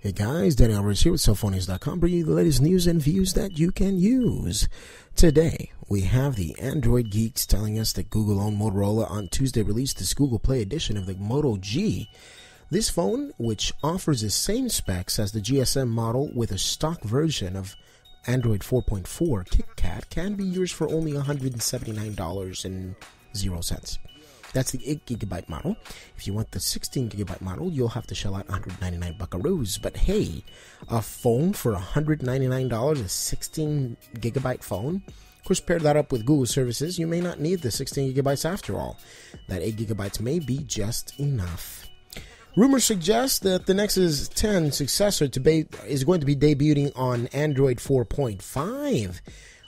Hey guys, Danny Alvarez here with Cellphonius.com, bringing you the latest news and views that you can use. Today, we have the Android geeks telling us that Google-owned Motorola on Tuesday released this Google Play edition of the Moto G. This phone, which offers the same specs as the GSM model with a stock version of Android 4.4 KitKat, can be yours for only $179.00. That's the 8GB model. If you want the 16GB model, you'll have to shell out 199 buckaroos. But hey, a phone for $199, a 16GB phone? Of course, pair that up with Google services, you may not need the 16GB after all. That 8GB may be just enough. Rumors suggest that the Nexus 10 successor is going to be debuting on Android 4.5.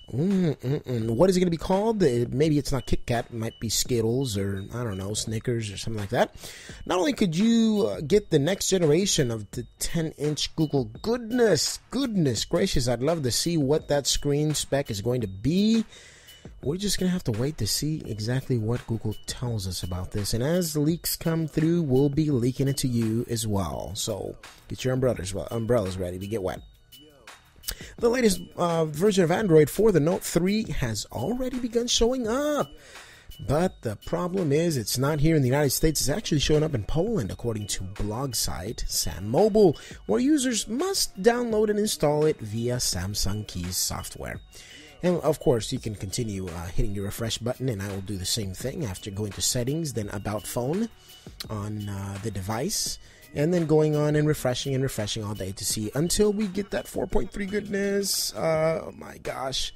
What is it going to be called? Maybe it's not KitKat. It might be Skittles or, I don't know, Snickers or something like that. Not only could you get the next generation of the 10-inch Google, goodness gracious, I'd love to see what that screen spec is going to be. We're just going to have to wait to see exactly what Google tells us about this. And as the leaks come through, we'll be leaking it to you as well. So get your umbrellas ready to get wet. The latest version of Android for the Note 3 has already begun showing up. But the problem is it's not here in the United States. It's actually showing up in Poland, according to blog site Sam Mobile, where users must download and install it via Samsung Keys software. And of course, you can continue hitting your refresh button, and I will do the same thing after going to settings, then about phone on the device. And then going on and refreshing all day to see until we get that 4.3 goodness. Oh my gosh.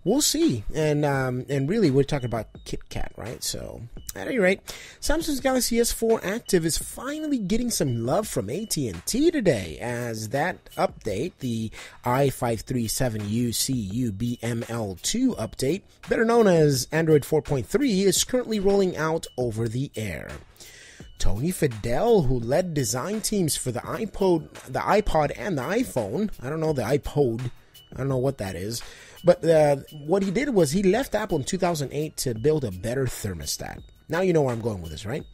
We'll see. And really, we're talking about KitKat, right? So, at any rate, Samsung's Galaxy S4 Active is finally getting some love from AT&T today, as that update, the i537UCUBML2 update, better known as Android 4.3, is currently rolling out over the air. Tony Fadell, who led design teams for the iPod and the iPhone, I don't know the iPod, I don't know what that is, but what he did was he left Apple in 2008 to build a better thermostat. Now you know where I'm going with this, right?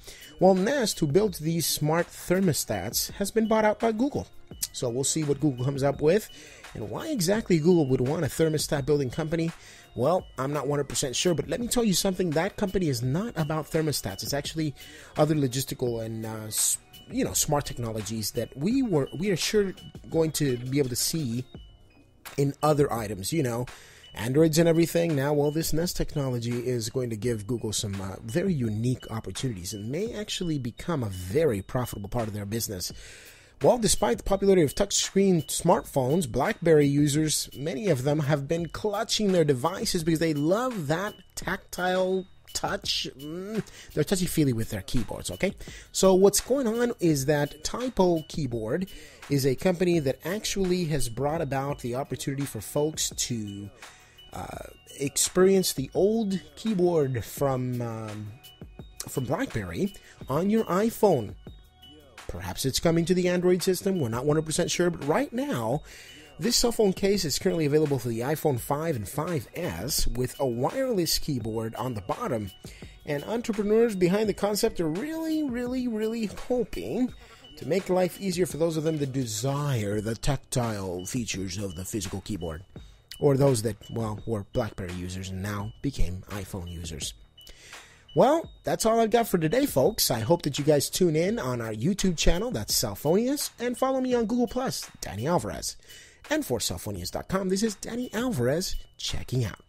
Well, Nest, who built these smart thermostats, has been bought out by Google. So we'll see what Google comes up with and why exactly Google would want a thermostat building company. Well, I'm not 100% sure, but let me tell you something. That company is not about thermostats. It's actually other logistical and smart technologies that we are sure going to be able to see in other items. Androids and everything. Now, well, this Nest technology is going to give Google some very unique opportunities and may actually become a very profitable part of their business. Well, despite the popularity of touchscreen smartphones, BlackBerry users, many of them have been clutching their devices because they love that tactile touch. They're touchy-feely with their keyboards, okay? So what's going on is that Typo Keyboard is a company that actually has brought about the opportunity for folks to experience the old keyboard from BlackBerry on your iPhone. Perhaps it's coming to the Android system. We're not 100% sure, but right now, this cell phone case is currently available for the iPhone 5 and 5S with a wireless keyboard on the bottom. And entrepreneurs behind the concept are really hoping to make life easier for those of them that desire the tactile features of the physical keyboard. Or those that, were BlackBerry users and now became iPhone users. Well, that's all I've got for today, folks. I hope that you guys tune in on our YouTube channel, that's Cellphonius, and follow me on Google+, Danny Alvarez. And for Cellphonius.com, this is Danny Alvarez checking out.